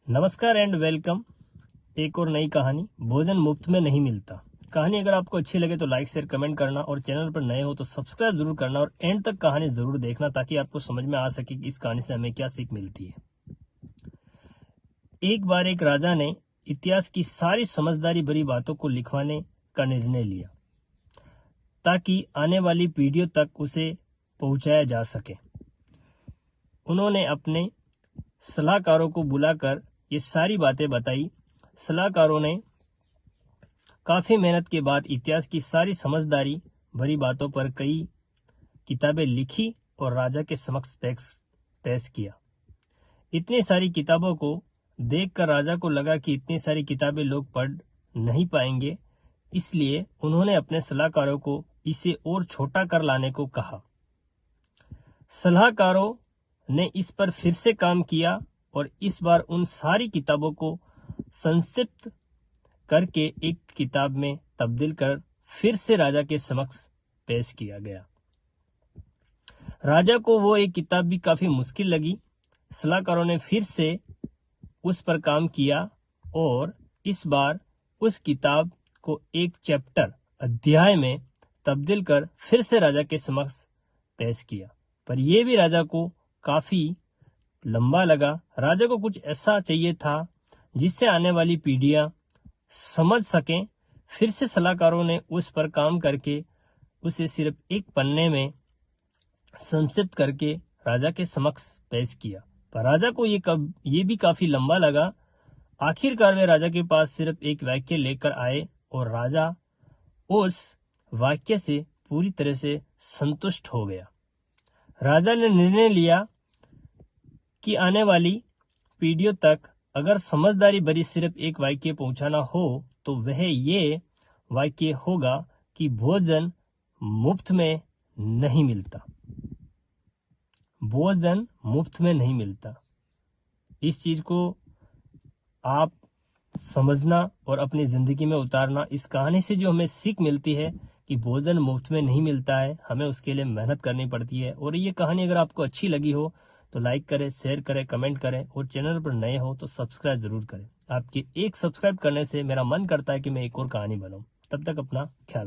नमस्कार and welcome. एक और नई कहानी, भोजन मुफ्त में नहीं मिलता। कहानी अगर आपको अच्छी लगे तो लाइक शेयर कमेंट करना और चैनल पर नए हो तो सब्सक्राइब जरूर करना और एंड तक कहानी जरूर देखना ताकि आपको समझ में आ सके कि इस कहानी से हमें क्या सीख मिलती है। एक बार एक राजा ने इतिहास की सारी समझदारी भरी बातों को लिखवाने का निर्णय लिया ताकि आने वाली पीढ़ियों तक उसे पहुंचाया जा सके। उन्होंने अपने सलाहकारों को बुलाकर ये सारी बातें बताई। सलाहकारों ने काफी मेहनत के बाद इतिहास की सारी समझदारी भरी बातों पर कई किताबें लिखी और राजा के समक्ष पेश किया। इतनी सारी किताबों को देखकर राजा को लगा कि इतनी सारी किताबें लोग पढ़ नहीं पाएंगे, इसलिए उन्होंने अपने सलाहकारों को इसे और छोटा कर लाने को कहा। सलाहकारों ने इस पर फिर से काम किया और इस बार उन सारी किताबों को संक्षिप्त करके एक किताब में तब्दील कर फिर से राजा के समक्ष पेश किया गया। राजा को वो एक किताब भी काफी मुश्किल लगी। सलाहकारों ने फिर से उस पर काम किया और इस बार उस किताब को एक चैप्टर अध्याय में तब्दील कर फिर से राजा के समक्ष पेश किया, पर यह भी राजा को काफी लंबा लगा। राजा को कुछ ऐसा चाहिए था जिससे आने वाली पीढ़ियां समझ सकें। फिर से सलाहकारों ने उस पर काम करके उसे सिर्फ एक पन्ने में संक्षिप्त करके राजा के समक्ष पेश किया, पर राजा को ये भी काफी लंबा लगा। आखिरकार वे राजा के पास सिर्फ एक वाक्य लेकर आए और राजा उस वाक्य से पूरी तरह से संतुष्ट हो गया। राजा ने निर्णय लिया कि आने वाली पीढ़ियों तक अगर समझदारी भरी सिर्फ एक वाक्य पहुंचाना हो तो वह ये वाक्य होगा कि भोजन मुफ्त में नहीं मिलता। भोजन मुफ्त में नहीं मिलता। इस चीज को आप समझना और अपनी जिंदगी में उतारना। इस कहानी से जो हमें सीख मिलती है कि भोजन मुफ्त में नहीं मिलता है, हमें उसके लिए मेहनत करनी पड़ती है। और ये कहानी अगर आपको अच्छी लगी हो तो लाइक करें, शेयर करें, कमेंट करें और चैनल पर नए हो तो सब्सक्राइब जरूर करें। आपके एक सब्सक्राइब करने से मेरा मन करता है कि मैं एक और कहानी बनाऊं। तब तक अपना ख्याल